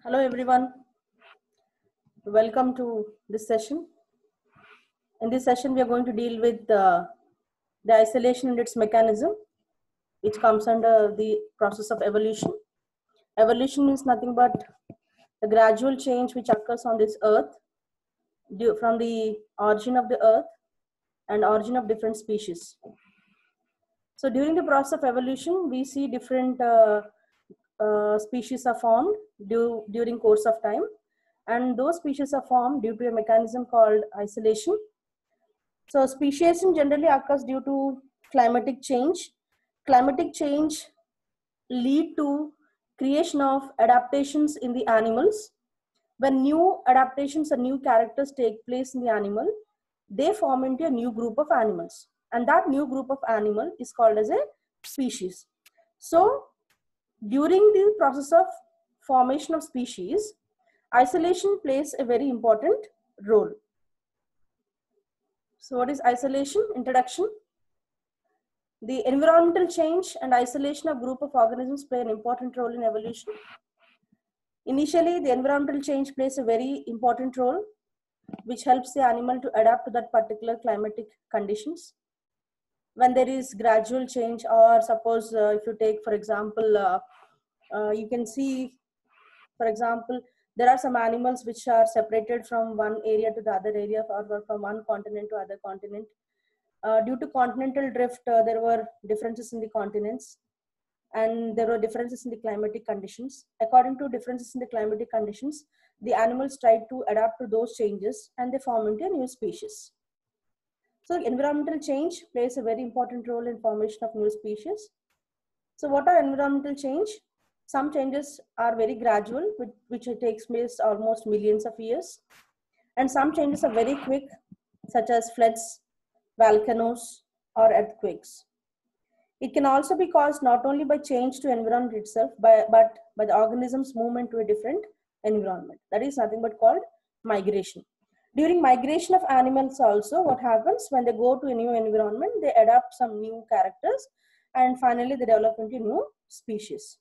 Hello everyone, welcome to this session. In this session we are going to deal with the isolation and its mechanism, which comes under the process of evolution. Evolution means nothing but the gradual change which occurs on this earth from the origin of the earth and origin of different species. So during the process of evolution we see different species are formed during course of time, and those species are formed due to a mechanism called isolation. So speciation generally occurs due to climatic change. Climatic change lead to creation of adaptations in the animals. When new adaptations or new characters take place in the animal, they form into a new group of animals. And that new group of animal is called as a species. So during the process of formation of species, isolation plays a very important role. So what is isolation? Introduction. The environmental change and isolation of group of organisms play an important role in evolution. Initially, the environmental change plays a very important role, which helps the animal to adapt to that particular climatic conditions. When there is gradual change, or suppose if you take, for example, you can see, for example, there are some animals which are separated from one area to the other area, or from one continent to other continent. Due to continental drift, there were differences in the continents, and there were differences in the climatic conditions. According to differences in the climatic conditions, the animals tried to adapt to those changes and they form into a new species. So environmental change plays a very important role in formation of new species. So what are environmental change? Some changes are very gradual, which takes place almost millions of years. And some changes are very quick, such as floods, volcanoes, or earthquakes. It can also be caused not only by change to environment itself, but by the organism's movement to a different environment. That is nothing but called migration. During migration of animals also, what happens when they go to a new environment, they adapt some new characters and finally they develop into new species.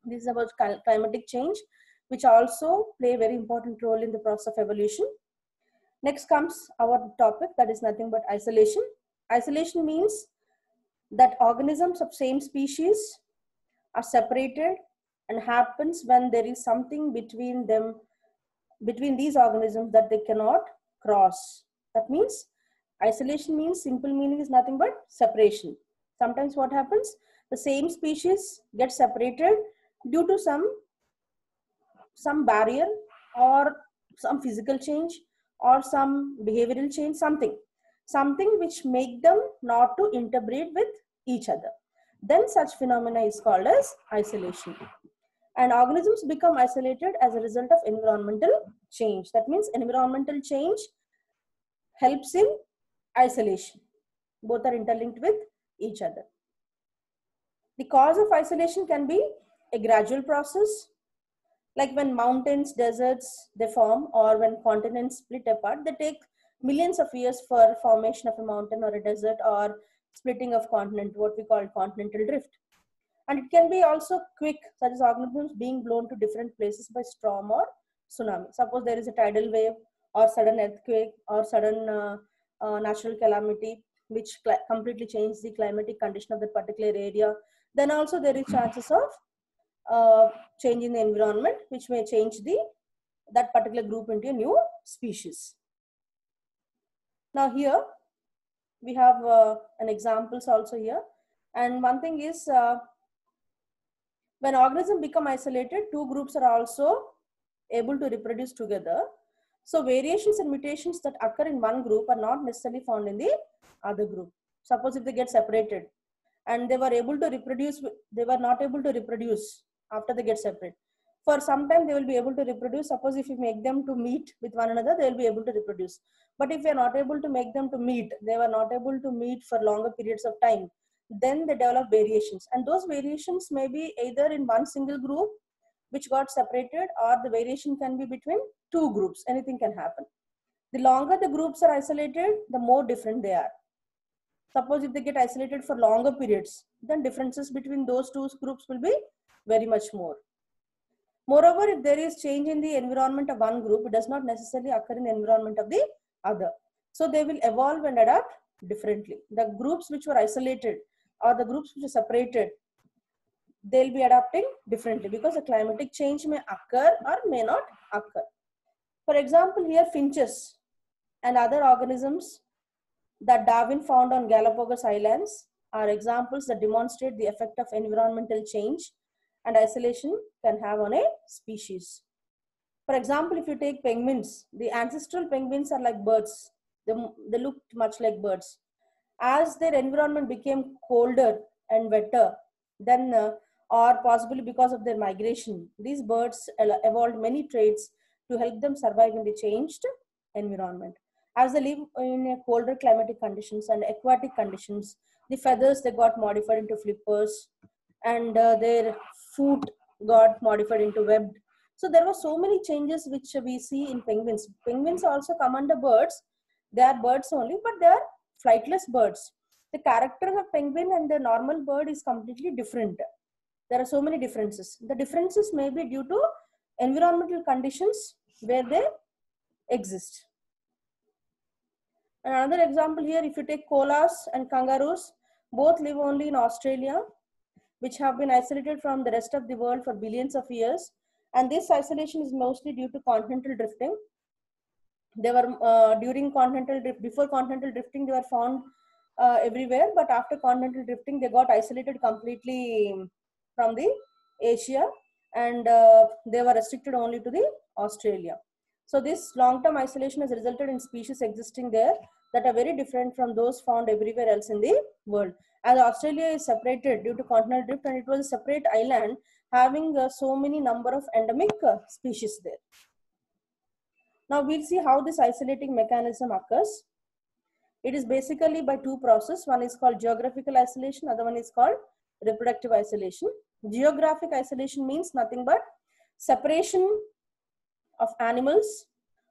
This is about climatic change, which also play a very important role in the process of evolution. Next comes our topic, that is nothing but isolation. Isolation means that organisms of same species are separated, and happens when there is something between them, between these organisms, that they cannot cross. That means isolation means, simple meaning is nothing but separation. Sometimes what happens, the same species gets separated due to some barrier or some physical change or some behavioral change, something which make them not to interbreed with each other. Then such phenomena is called as isolation. And organisms become isolated as a result of environmental change. That means environmental change helps in isolation. Both are interlinked with each other. The cause of isolation can be a gradual process, like when mountains, deserts, they form, or when continents split apart, they take millions of years for formation of a mountain or a desert, or splitting of continent, what we call continental drift. And it can be also quick, such as organisms being blown to different places by storm or tsunami. Suppose there is a tidal wave or sudden earthquake or sudden natural calamity, which completely changes the climatic condition of the particular area. Then also there is chances of change in the environment, which may change that particular group into a new species. Now here we have an examples also here, and one thing is when organisms become isolated, two groups are also able to reproduce together. So variations and mutations that occur in one group are not necessarily found in the other group. Suppose if they get separated and they were able to reproduce, they were not able to reproduce after they get separate. For some time they will be able to reproduce. Suppose if you make them to meet with one another, they will be able to reproduce. But if you are not able to make them to meet, they were not able to meet for longer periods of time, then they develop variations. And those variations may be either in one single group which got separated, or the variation can be between two groups. Anything can happen. The longer the groups are isolated, the more different they are. Suppose if they get isolated for longer periods, then differences between those two groups will be very much more. Moreover, if there is change in the environment of one group, it does not necessarily occur in the environment of the other. So they will evolve and adapt differently. The groups which were isolated or the groups which are separated, they'll be adapting differently because the climatic change may occur or may not occur. For example, here finches and other organisms that Darwin found on Galapagos Islands are examples that demonstrate the effect of environmental change and isolation can have on a species. For example, if you take penguins, the ancestral penguins are like birds. They looked much like birds. As their environment became colder and wetter, then or possibly because of their migration, these birds evolved many traits to help them survive in the changed environment. As they live in colder climatic conditions and aquatic conditions, the feathers they got modified into flippers, and their food got modified into webbed. So there were so many changes which we see in penguins. Penguins also come under birds. They are birds only, but they are flightless birds. The character of penguin and the normal bird is completely different. There are so many differences. The differences may be due to environmental conditions where they exist. Another example here, if you take koalas and kangaroos, both live only in Australia, which have been isolated from the rest of the world for billions of years. And this isolation is mostly due to continental drifting. They were during continental drift, before continental drifting, they were found everywhere, but after continental drifting, they got isolated completely from the Asia, and they were restricted only to the Australia. So this long-term isolation has resulted in species existing there that are very different from those found everywhere else in the world. As Australia is separated due to continental drift, and it was a separate island having so many number of endemic species there. Now we'll see how this isolating mechanism occurs. It is basically by two processes. One is called geographical isolation, other one is called reproductive isolation. Geographic isolation means nothing but separation of animals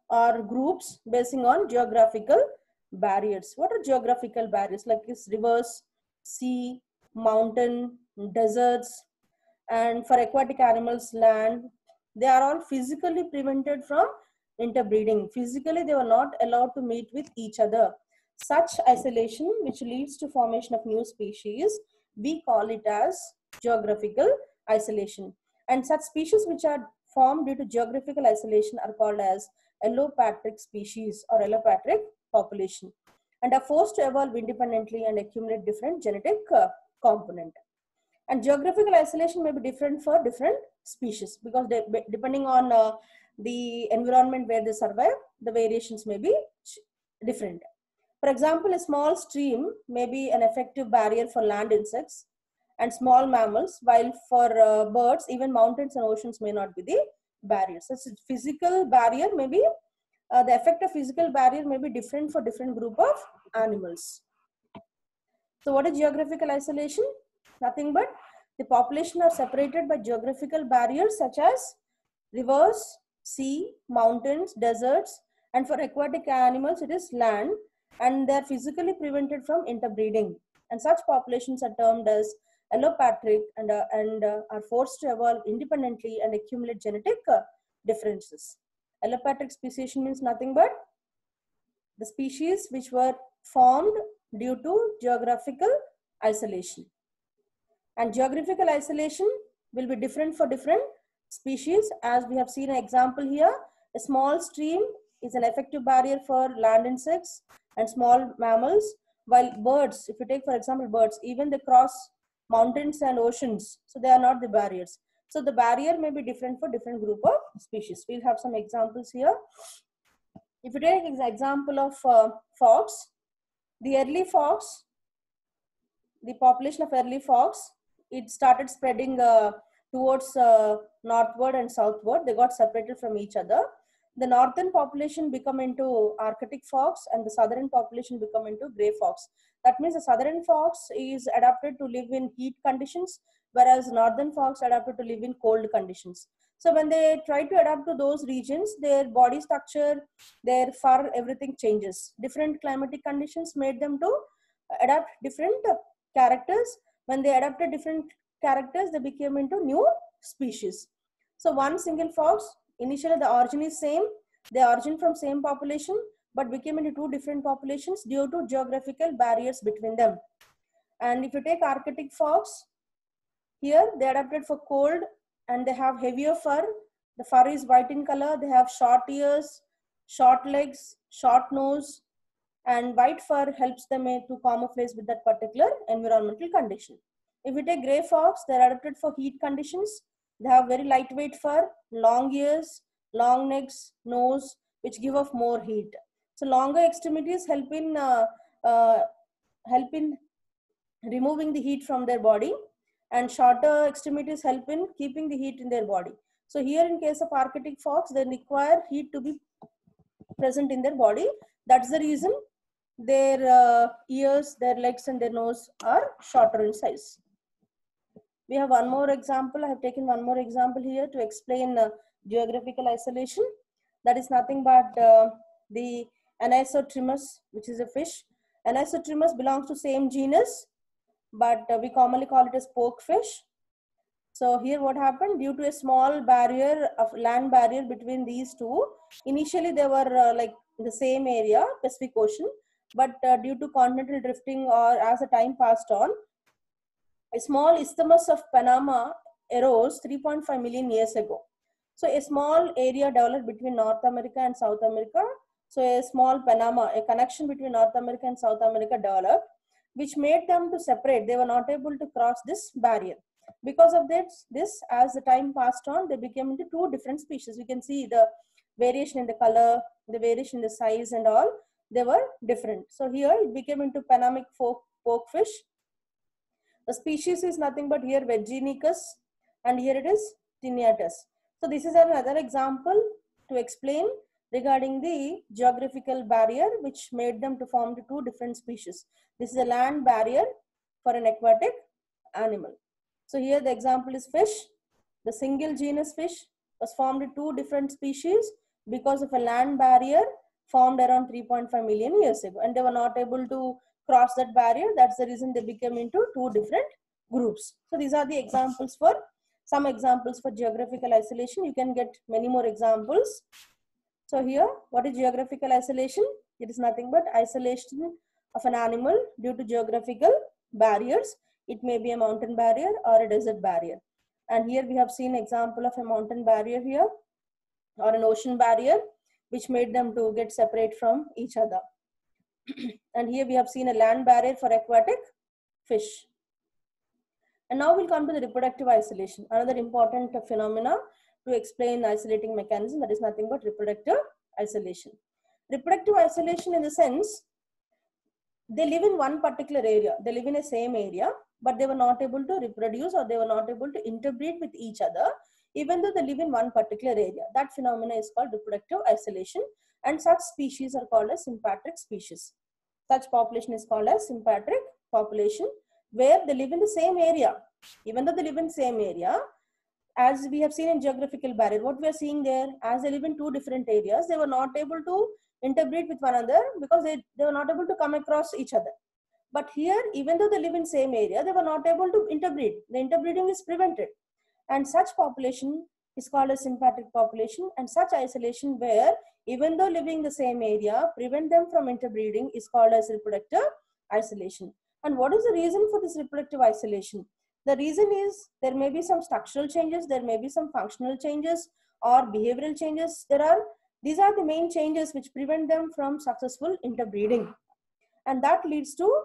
or groups basing on geographical barriers. What are geographical barriers? Like this rivers, sea, mountain, deserts, and for aquatic animals, land. They are all physically prevented from interbreeding. Physically, they were not allowed to meet with each other. Such isolation, which leads to formation of new species, we call it as geographical isolation. And such species which are formed due to geographical isolation are called as allopatric species or allopatric population, and are forced to evolve independently and accumulate different genetic component. And geographical isolation may be different for different species because they, depending on the environment where they survive, the variations may be different. For example, a small stream may be an effective barrier for land insects and small mammals, while for birds, even mountains and oceans may not be the barriers. So physical barrier may be, the effect of physical barrier may be different for different group of animals. So what is geographical isolation? Nothing but the population are separated by geographical barriers such as rivers, sea, mountains, deserts, and for aquatic animals it is land, and they are physically prevented from interbreeding. And such populations are termed as allopatric and are forced to evolve independently and accumulate genetic differences. Allopatric speciation means nothing but the species which were formed due to geographical isolation. And geographical isolation will be different for different species. As we have seen an example here, a small stream is an effective barrier for land insects and small mammals, while birds, if you take for example birds, even they cross mountains and oceans, so they are not the barriers. So the barrier may be different for different group of species. We'll have some examples here. If you take an example of fox, the early fox, the population of early fox, it started spreading towards northward and southward. They got separated from each other. The northern population become into Arctic fox and the southern population become into gray fox. That means the southern fox is adapted to live in heat conditions, whereas northern fox adapted to live in cold conditions. So when they try to adapt to those regions, their body structure, their fur, everything changes. Different climatic conditions made them to adapt different characters. When they adapted different characters, they became into new species. So one single fox, initially the origin is same, they origin from same population, but became into two different populations due to geographical barriers between them. And if you take Arctic fox, here they adapted for cold and they have heavier fur. The fur is white in color. They have short ears, short legs, short nose, and white fur helps them to camouflage with that particular environmental condition. If we take gray fox, they are adapted for heat conditions. They have very lightweight fur, long ears, long necks, nose, which give off more heat. So longer extremities help in removing the heat from their body, and shorter extremities help in keeping the heat in their body. So here in case of Arctic fox, they require heat to be present in their body. That's the reason their ears, their legs and their nose are shorter in size. We have one more example. I have taken one more example here to explain geographical isolation. That is nothing but the Anisotrimus, which is a fish. Anisotrimus belongs to same genus, but we commonly call it as pokefish. So here what happened, due to a small barrier of land barrier between these two, initially they were like the same area, Pacific Ocean, but due to continental drifting or as the time passed on, a small isthmus of Panama arose 3.5 million years ago. So a small area developed between North America and South America. So a small Panama, a connection between North America and South America developed, which made them to separate. They were not able to cross this barrier. Because of this, as the time passed on, they became into two different species. You can see the variation in the color, the variation in the size and all, they were different. So here it became into Panamic pokefish. The species is nothing but here Virginicus, and here it is Tinnitus. So this is another example to explain regarding the geographical barrier which made them to form the two different species. This is a land barrier for an aquatic animal. So here the example is fish. The single genus fish was formed in two different species because of a land barrier formed around 3.5 million years ago, and they were not able to cross that barrier. That's the reason they became into two different groups. So these are the examples for some examples for geographical isolation. You can get many more examples. So here, what is geographical isolation? It is nothing but isolation of an animal due to geographical barriers. It may be a mountain barrier or a desert barrier. And here we have seen example of a mountain barrier here or an ocean barrier which made them to get separate from each other. And here we have seen a land barrier for aquatic fish. And now we'll come to the reproductive isolation, another important phenomena to explain isolating mechanism, that is nothing but reproductive isolation. Reproductive isolation in the sense, they live in one particular area, they live in a same area, but they were not able to reproduce or they were not able to interbreed with each other, even though they live in one particular area. That phenomena is called reproductive isolation, and such species are called as sympatric species. Such population is called as sympatric population, where they live in the same area. Even though they live in the same area, as we have seen in geographical barrier, what we are seeing there, as they live in two different areas, they were not able to interbreed with one another because they were not able to come across each other. But here, even though they live in same area, they were not able to interbreed. The interbreeding is prevented. And such population is called a sympatric population, and such isolation where even though living in the same area, prevent them from interbreeding is called as reproductive isolation. And what is the reason for this reproductive isolation? The reason is there may be some structural changes, there may be some functional changes or behavioral changes. These are the main changes which prevent them from successful interbreeding. And that leads to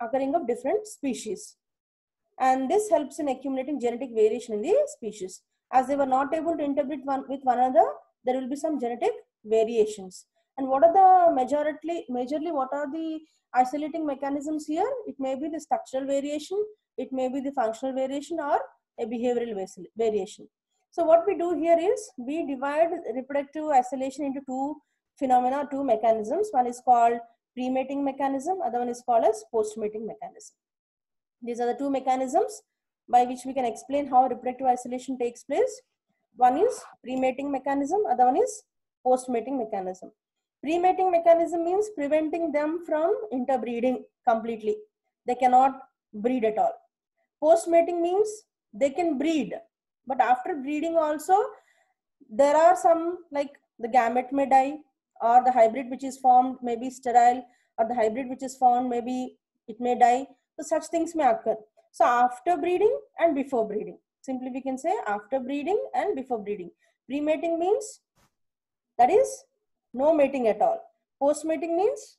occurring of different species. And this helps in accumulating genetic variation in the species. As they were not able to interbreed with one another, there will be some genetic variations. And what are the majorly what are the isolating mechanisms here? It may be the structural variation, it may be the functional variation, or a behavioral variation. So what we do here is we divide reproductive isolation into two phenomena, two mechanisms. One is called pre-mating mechanism, other one is called as post-mating mechanism. These are the two mechanisms by which we can explain how reproductive isolation takes place. One is pre-mating mechanism, other one is post-mating mechanism. Pre-mating mechanism means preventing them from interbreeding completely. They cannot breed at all. Post-mating means they can breed, But after breeding also, there are some, like the gamete may die, or the hybrid which is formed may be sterile, or the hybrid which is formed maybe it may die. So such things may occur. So after breeding and before breeding. Simply we can say after breeding and before breeding. Pre-mating means that is no mating at all. Post-mating means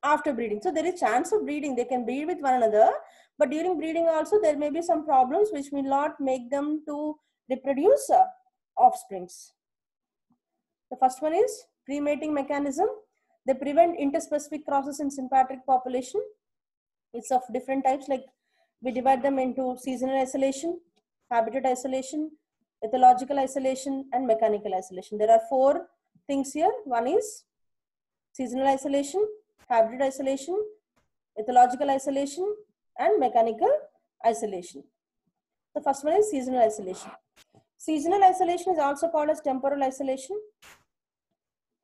after breeding. So there is chance of breeding. They can breed with one another, but during breeding also there may be some problems which will not make them to reproduce offsprings. The first one is pre-mating mechanism. They prevent interspecific crosses in sympatric population. It's of different types, like we divide them into seasonal isolation, habitat isolation, ethological isolation, and mechanical isolation. There are 4 things here. One is seasonal isolation, habitat isolation, ethological isolation, and mechanical isolation. The first one is seasonal isolation. Seasonal isolation is also called as temporal isolation.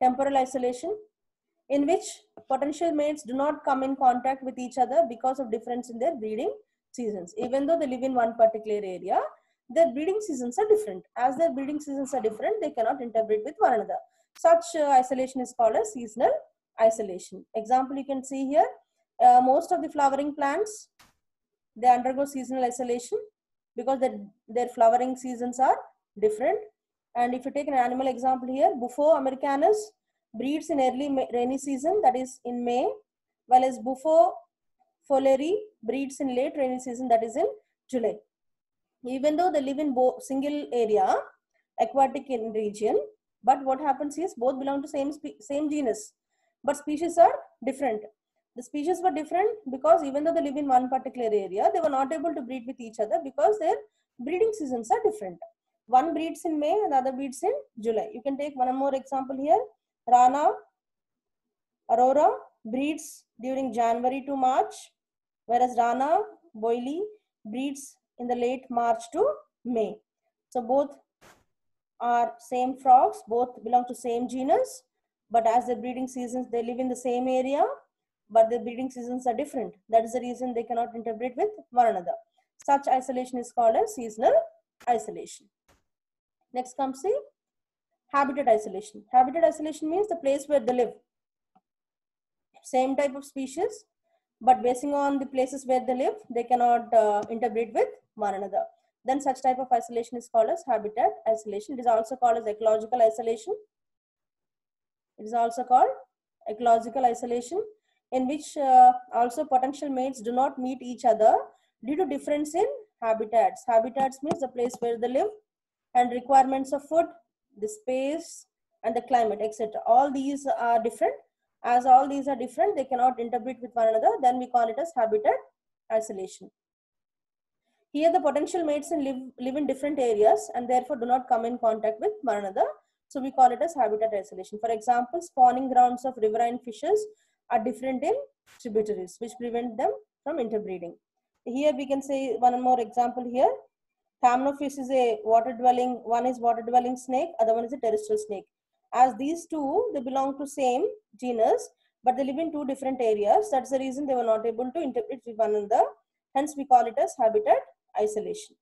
Temporal isolation, in which potential mates do not come in contact with each other because of difference in their breeding seasons. Even though they live in one particular area, their breeding seasons are different. As their breeding seasons are different, they cannot interbreed with one another. Such isolation is called as seasonal isolation. Example you can see here, most of the flowering plants, they undergo seasonal isolation because their flowering seasons are different. And if you take an animal example here, Bufo americanus breeds in early rainy season, that is in May, while as Bufo fowleri breeds in late rainy season, that is in July. Even though they live in single area, aquatic in region, but what happens is both belong to same genus, but species are different. The species were different because even though they live in one particular area, they were not able to breed with each other because their breeding seasons are different. One breeds in May and the other breeds in July. You can take one more example here. Rana aurora breeds during January to March, whereas Rana boyle breeds in the late March to May. So both are same frogs, both belong to same genus, but as their breeding seasons, they live in the same area, but their breeding seasons are different. That is the reason they cannot interbreed with one another. Such isolation is called as seasonal isolation. Next comes the habitat isolation. Habitat isolation means the place where they live. Same type of species, but basing on the places where they live, they cannot interbreed with one another. Then such type of isolation is called as habitat isolation. It is also called as ecological isolation. It is also called ecological isolation, in which also potential mates do not meet each other due to difference in habitats. Habitats means the place where they live and requirements of food, the space and the climate, etc. All these are different. As all these are different, they cannot interbreed with one another. Then we call it as habitat isolation. Here the potential mates live in different areas and therefore do not come in contact with one another. So we call it as habitat isolation. For example, spawning grounds of riverine fishes are different in tributaries, which prevent them from interbreeding. Here we can say one more example here. Thamnophis is a water dwelling, one is water dwelling snake, other one is a terrestrial snake. As these two, they belong to same genus, but they live in 2 different areas. That's the reason they were not able to interbreed with one another. Hence we call it as habitat isolation.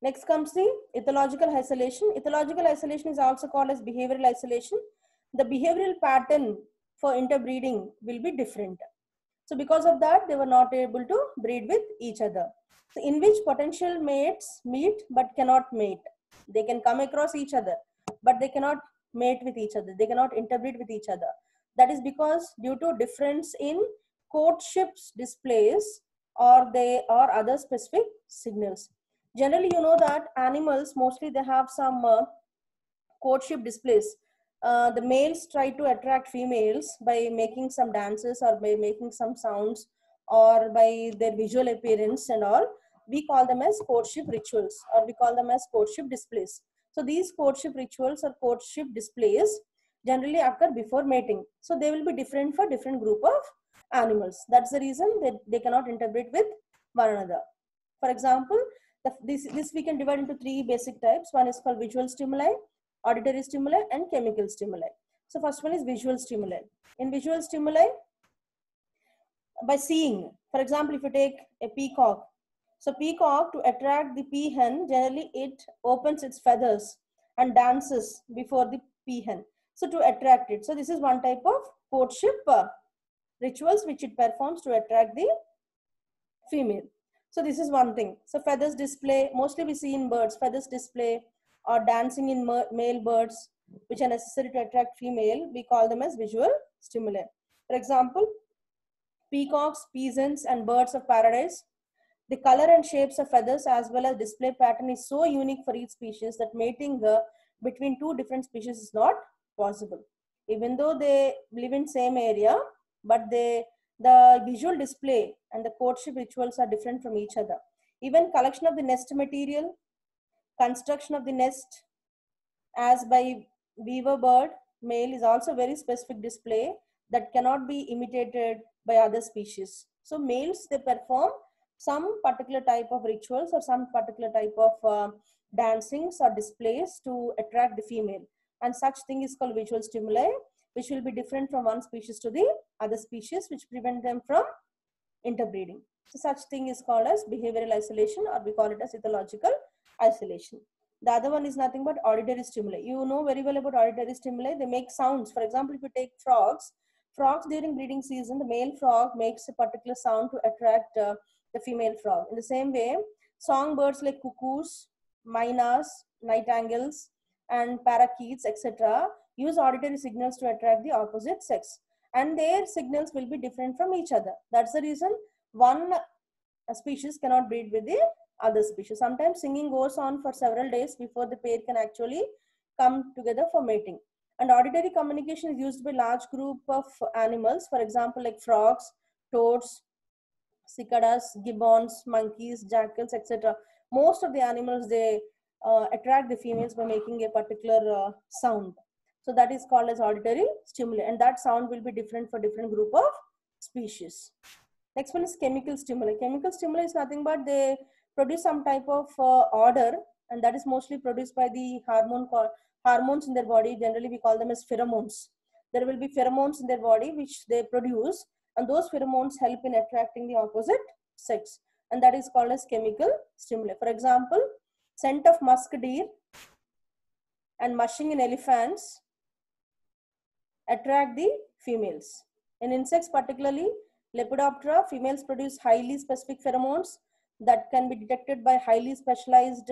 Next comes the ethological isolation. Ethological isolation is also called as behavioral isolation. The behavioral pattern for interbreeding will be different. So because of that, they were not able to breed with each other. So in which potential mates meet but cannot mate. They can come across each other, but they cannot mate with each other. They cannot interbreed with each other. That is because due to difference in courtship displays or other specific signals. Generally, you know that animals, mostly they have some courtship displays. The males try to attract females by making some dances or by making some sounds or by their visual appearance and all. We call them as courtship rituals, or we call them as courtship displays. So these courtship rituals or courtship displays generally occur before mating. So they will be different for different group of animals. That's the reason that they cannot interbreed with one another. For example, this we can divide into 3 basic types. One is called visual stimuli, auditory stimuli, and chemical stimuli. So first one is visual stimuli. In visual stimuli, by seeing, for example, if you take a peacock, So peacock, to attract the peahen, generally it opens its feathers and dances before the peahen. So to attract it. So this is one type of courtship rituals which it performs to attract the female. So this is one thing. So feathers display, mostly we see in birds, feathers display or dancing in male birds which are necessary to attract female. We call them as visual stimuli. For example, peacocks, peasants and birds of paradise. The color and shapes of feathers as well as display pattern is so unique for each species that mating between two different species is not possible. Even though they live in same area, but the visual display and the courtship rituals are different from each other. Even collection of the nest material, construction of the nest as by weaver bird male is also very specific display that cannot be imitated by other species. So males, they perform some particular type of rituals or some particular type of dancings or displays to attract the female, and such thing is called visual stimuli, which will be different from one species to the other species, which prevent them from interbreeding. So such thing is called as behavioral isolation, or we call it as ethological isolation. The other one is nothing but auditory stimuli. You know very well about auditory stimuli. They make sounds. For example, if you take frogs during breeding season, the male frog makes a particular sound to attract the female frog. In the same way, songbirds like cuckoos, mynas, nightingales, and parakeets, etc., use auditory signals to attract the opposite sex, and their signals will be different from each other. That's the reason one species cannot breed with the other species. Sometimes singing goes on for several days before the pair can actually come together for mating. And auditory communication is used by large group of animals, for example, like frogs, toads, cicadas, gibbons, monkeys, jackals, etc. Most of the animals, they attract the females by making a particular sound. So that is called as auditory stimuli, and that sound will be different for different group of species. Next one is chemical stimuli. Chemical stimuli is nothing but they produce some type of odor, and that is mostly produced by the hormones in their body. Generally, we call them as pheromones. There will be pheromones in their body which they produce, and those pheromones help in attracting the opposite sex, and that is called as chemical stimuli. For example, scent of musk deer and mushing in elephants attract the females. In insects, particularly Lepidoptera, females produce highly specific pheromones that can be detected by highly specialized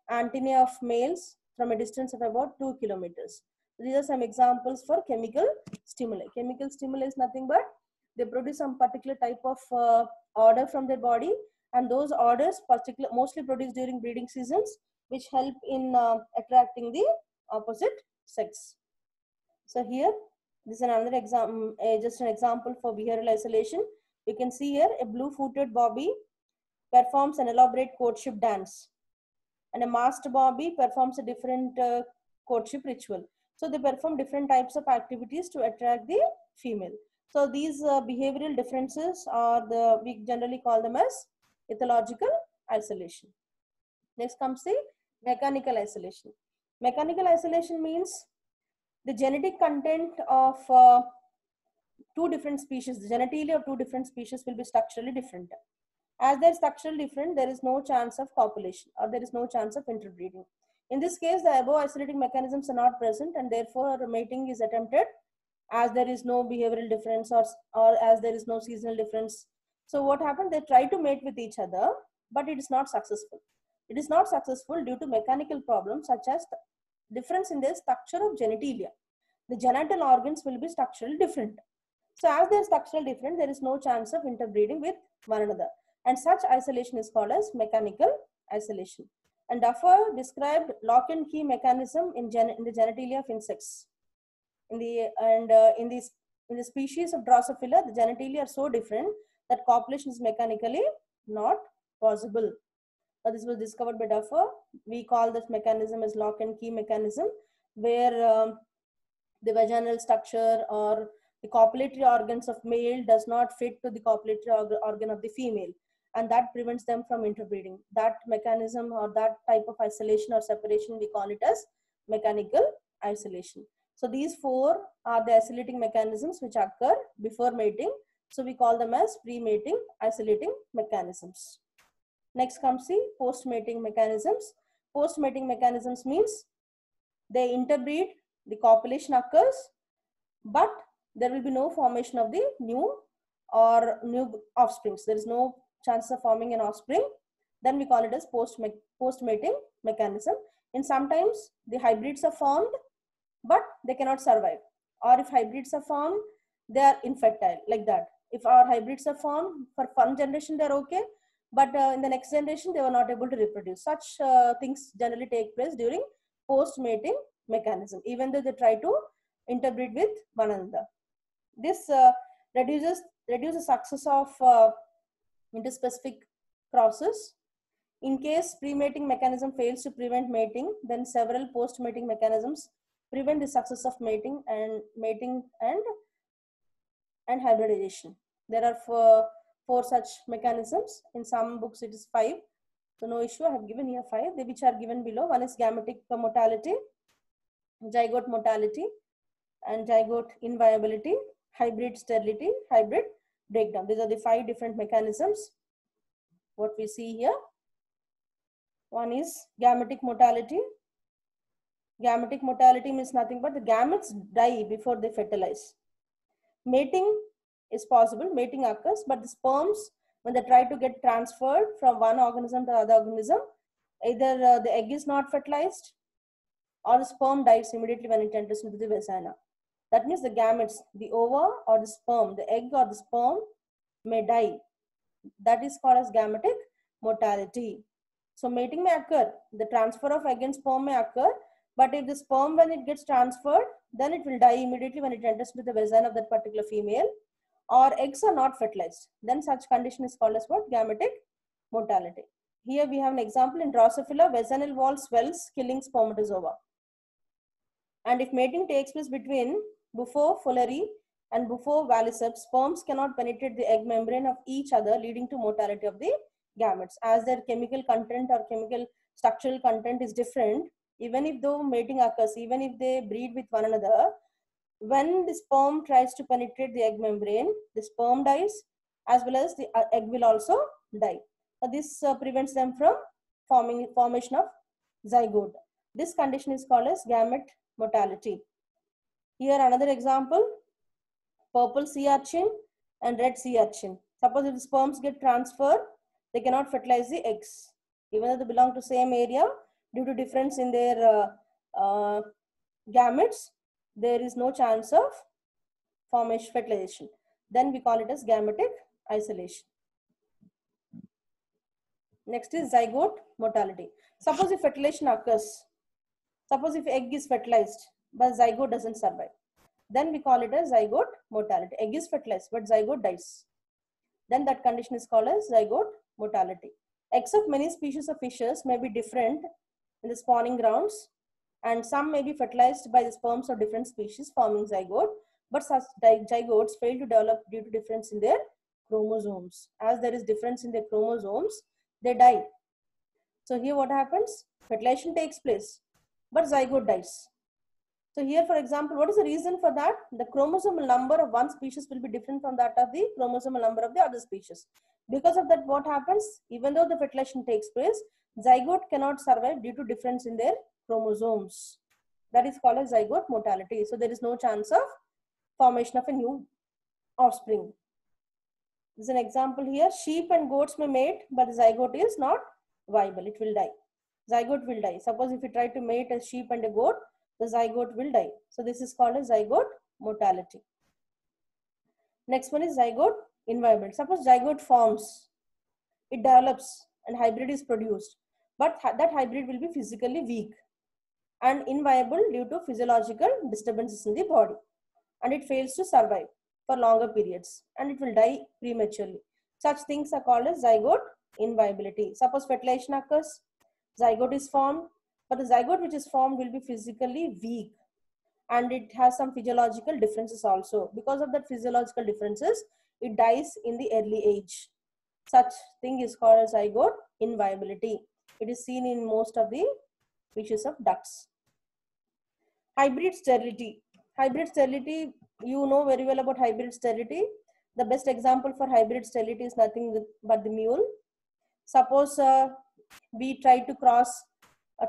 antennae of males from a distance of about 2 kilometers. These are some examples for chemical stimuli. Chemical stimuli is nothing but they produce some particular type of odor from their body, and those odors mostly produced during breeding seasons, which help in attracting the opposite sex. So here, this is another example, just an example for behavioral isolation. You can see here a blue-footed bobby performs an elaborate courtship dance, and a masked bobby performs a different courtship ritual. So they perform different types of activities to attract the female. So these behavioral differences are we generally call them as ethological isolation. Next comes the mechanical isolation. Mechanical isolation means the genetic content of two different species, the genitalia of two different species will be structurally different. As they're structurally different, there is no chance of copulation, or there is no chance of interbreeding. In this case, the above isolating mechanisms are not present, and therefore mating is attempted as there is no behavioral difference or as there is no seasonal difference. So what happened? They try to mate with each other, but it is not successful. It is not successful due to mechanical problems such as difference in the structure of genitalia. The genital organs will be structurally different. So as they are structurally different, there is no chance of interbreeding with one another. And such isolation is called as mechanical isolation. And Duffer described lock and key mechanism in the genitalia of insects. In the species of Drosophila, the genitalia are so different that copulation is mechanically not possible. This was discovered by Duffer. We call this mechanism as lock and key mechanism, where the vaginal structure or the copulatory organs of male does not fit to the copulatory organ of the female, and that prevents them from interbreeding. That mechanism or that type of isolation or separation, we call it as mechanical isolation. So these four are the isolating mechanisms which occur before mating. So we call them as pre-mating isolating mechanisms. Next comes the post-mating mechanisms. Post-mating mechanisms means they interbreed, the copulation occurs, but there will be no formation of the new offsprings. There is no chance of forming an offspring. Then we call it as post-mating mechanism. And sometimes the hybrids are formed, but they cannot survive. Or if hybrids are formed, they are infertile, like that. If our hybrids are formed for one generation, they're okay, but in the next generation, they were not able to reproduce. Such things generally take place during post-mating mechanism, even though they try to interbreed with one another. This reduces the success of interspecific crosses. In case pre-mating mechanism fails to prevent mating, then several post-mating mechanisms prevent the success of mating and hybridization. There are four such mechanisms. In some books it is 5. So no issue, I have given here 5, which are given below. One is gametic motility, zygote motility, and zygote inviability, hybrid sterility, hybrid breakdown. These are the 5 different mechanisms. What we see here. One is gametic motility. Gametic motility means nothing but the gametes die before they fertilize. Mating is possible, mating occurs, but the sperms, when they try to get transferred from one organism to other organism, either the egg is not fertilized or the sperm dies immediately when it enters into the vagina. That means the gametes, the ova or the sperm, the egg or the sperm may die. That is called as gametic motility. So mating may occur, the transfer of egg and sperm may occur, but if the sperm, when it gets transferred, then it will die immediately when it enters into the vagina of that particular female, or eggs are not fertilized. Then such condition is called as what? Gametic motility. Here we have an example in Drosophila, vaginal wall swells, killing spermatozoa. And if mating takes place between Bufo fowleri and Bufo valiceps, sperms cannot penetrate the egg membrane of each other, leading to mortality of the gametes. As their chemical content or chemical structural content is different, even if though mating occurs, even if they breed with one another, when the sperm tries to penetrate the egg membrane, the sperm dies as well as the egg will also die. This prevents them from formation of zygote. This condition is called as gamete motility. Here another example, purple sea urchin and red sea urchin. Suppose if the sperms get transferred, they cannot fertilize the eggs. Even though they belong to same area, due to difference in their gametes, there is no chance of formation fertilization. Then we call it as gametic isolation. Next is zygote motility. Suppose if fertilization occurs, suppose if egg is fertilized, but zygote doesn't survive, then we call it as zygote motility. Egg is fertilized, but zygote dies. Then that condition is called as zygote motility. Eggs of many species of fishes may be different in the spawning grounds, and some may be fertilized by the sperms of different species forming zygote, but such zygotes fail to develop due to difference in their chromosomes. As there is difference in their chromosomes, they die. So here what happens? Fertilization takes place, but zygote dies. So here, for example, what is the reason for that? The chromosomal number of one species will be different from that of the chromosomal number of the other species. Because of that, what happens? Even though the fertilization takes place, zygote cannot survive due to difference in their chromosomes. That is called as zygote motility. So there is no chance of formation of a new offspring. This is an example here. Sheep and goats may mate, but the zygote is not viable. It will die. Zygote will die. Suppose if you try to mate a sheep and a goat, the zygote will die. So this is called as zygote motility. Next one is zygote inviability. Suppose zygote forms, it develops and hybrid is produced, but that hybrid will be physically weak and inviable due to physiological disturbances in the body, and it fails to survive for longer periods and it will die prematurely. Such things are called as zygote inviability. Suppose fertilization occurs, zygote is formed, but the zygote which is formed will be physically weak and it has some physiological differences also. Because of that physiological differences, it dies in the early age. Such thing is called as zygote inviability. It is seen in most of the species of ducks. Hybrid sterility. Hybrid sterility, you know very well about hybrid sterility. The best example for hybrid sterility is nothing but the mule. Suppose we try to cross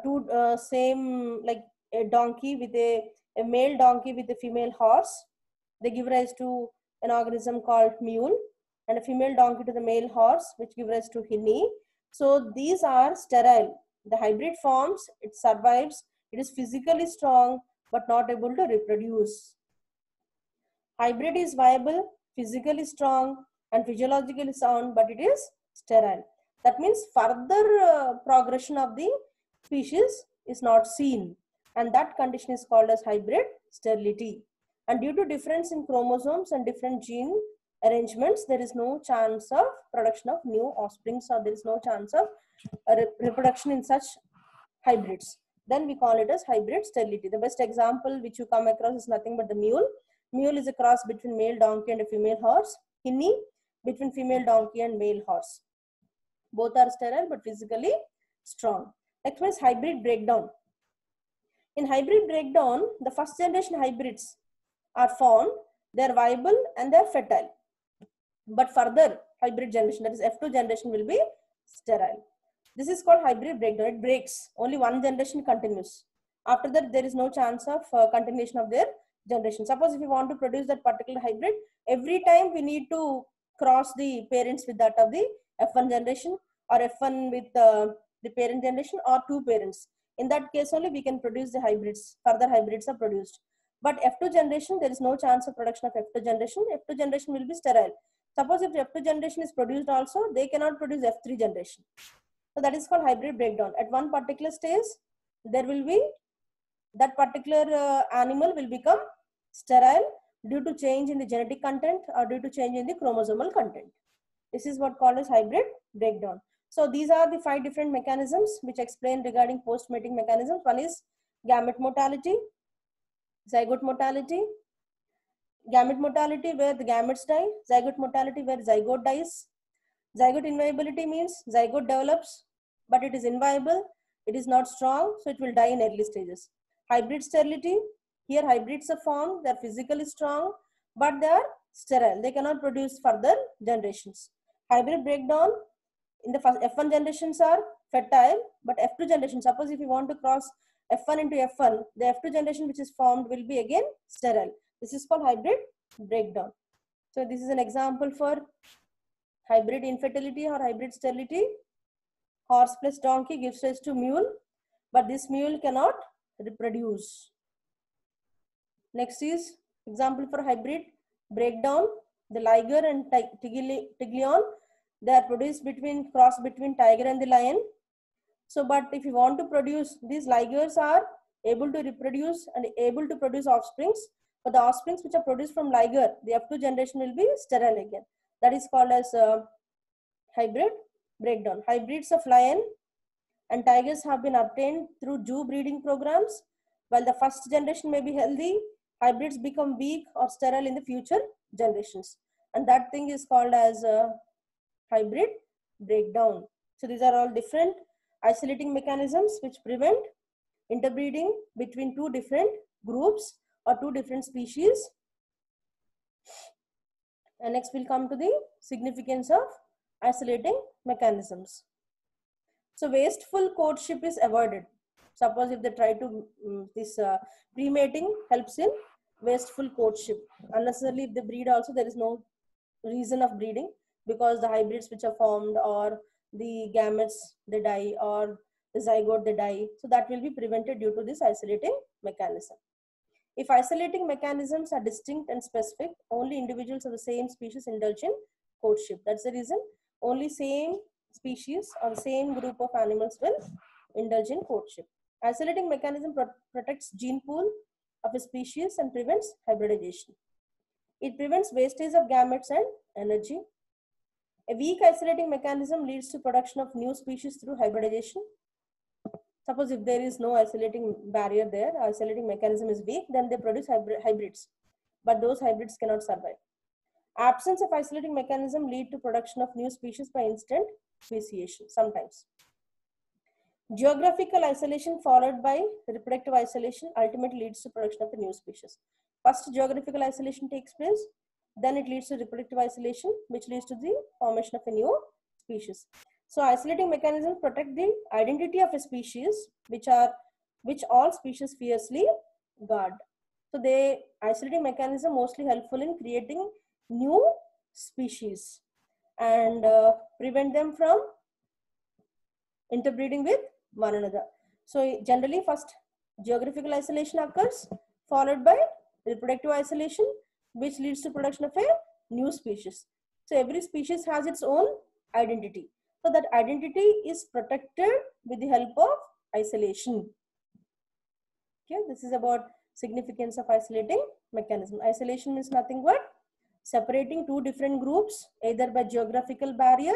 two same, like a donkey with a male donkey with a female horse. They give rise to an organism called mule, and a female donkey to the male horse, which give rise to hinny. So these are sterile. The hybrid forms, it survives, it is physically strong but not able to reproduce. Hybrid is viable, physically strong and physiologically sound, but it is sterile. That means further progression of the species is not seen, and that condition is called as hybrid sterility. And due to difference in chromosomes and different gene arrangements, there is no chance of production of new offsprings, or there is no chance of reproduction in such hybrids. Then we call it as hybrid sterility. The best example which you come across is nothing but the mule. Mule is a cross between male donkey and a female horse. Hinny between female donkey and male horse. Both are sterile but physically strong. Next one is hybrid breakdown. In hybrid breakdown, the first generation hybrids are formed, they are viable and they are fertile. But further hybrid generation, that is F2 generation, will be sterile. This is called hybrid breakdown. It breaks. Only one generation continues. After that, there is no chance of continuation of their generation. Suppose if you want to produce that particular hybrid, every time we need to cross the parents with that of the F1 generation, or F1 with the parent generation, or two parents. In that case only we can produce the hybrids. Further hybrids are produced. But F2 generation, there is no chance of production of F2 generation. F2 generation will be sterile. Suppose if F2 generation is produced also, they cannot produce F3 generation. So that is called hybrid breakdown. At one particular stage, there will be that particular animal will become sterile due to change in the genetic content or due to change in the chromosomal content. This is what called as hybrid breakdown. So these are the 5 different mechanisms which explain regarding post-mating mechanisms. One is gamete mortality, zygote mortality, gamete mortality where the gametes die, zygote mortality where zygote dies. Zygote inviability means zygote develops, but it is inviable, it is not strong, so it will die in early stages. Hybrid sterility, here hybrids are formed, they are physically strong, but they are sterile, they cannot produce further generations. Hybrid breakdown, in the first F1 generations are fertile, but F2 generation, suppose if you want to cross F1 into F1, the F2 generation which is formed will be again sterile. This is called hybrid breakdown. So this is an example for hybrid infertility or hybrid sterility. Horse plus donkey gives rise to mule, but this mule cannot reproduce. Next is example for hybrid breakdown. The liger and tiglion, they are produced cross between tiger and the lion. So, but if you want to produce, these ligers are able to reproduce and able to produce offsprings, but the offsprings which are produced from liger, the F2 generation will be sterile again. That is called as hybrid breakdown. Hybrids of lion and tigers have been obtained through Jew breeding programs. While the first generation may be healthy, hybrids become weak or sterile in the future generations. And that thing is called as hybrid breakdown. So these are all different isolating mechanisms which prevent interbreeding between two different groups or two different species. And next we'll come to the significance of isolating mechanisms. So wasteful courtship is avoided. Suppose if they try to, this pre-mating helps in wasteful courtship. Unnecessarily if they breed also, there is no reason of breeding, because the hybrids which are formed or the gametes they die or the zygote they die. So that will be prevented due to this isolating mechanism. If isolating mechanisms are distinct and specific, only individuals of the same species indulge in courtship. That's the reason only same species or same group of animals will indulge in courtship. Isolating mechanism protects gene pool of a species and prevents hybridization. It prevents wastage of gametes and energy. A weak isolating mechanism leads to production of new species through hybridization. Suppose if there is no isolating barrier there, isolating mechanism is weak, then they produce hybrids, but those hybrids cannot survive. Absence of isolating mechanism lead to production of new species by instant speciation sometimes. Geographical isolation followed by reproductive isolation ultimately leads to production of a new species. First geographical isolation takes place, then it leads to reproductive isolation, which leads to the formation of a new species. So isolating mechanisms protect the identity of a species, which all species fiercely guard. So isolating mechanism mostly helpful in creating new species and prevent them from interbreeding with one another. So generally first geographical isolation occurs, followed by reproductive isolation, which leads to production of a new species. So every species has its own identity. So that identity is protected with the help of isolation. Okay, this is about significance of isolating mechanism. Isolation means nothing but separating two different groups either by geographical barrier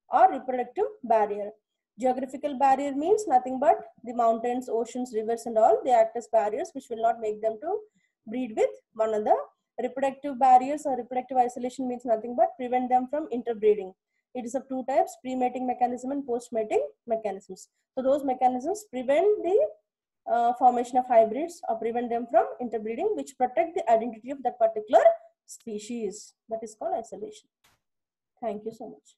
or reproductive barrier. Geographical barrier means nothing but the mountains, oceans, rivers and all, they act as barriers which will not make them to breed with one another. Reproductive barriers or reproductive isolation means nothing but prevent them from interbreeding. It is of two types, pre-mating mechanism and post-mating mechanisms. So those mechanisms prevent the formation of hybrids or prevent them from interbreeding, which protect the identity of that particular species. That is called isolation. Thank you so much.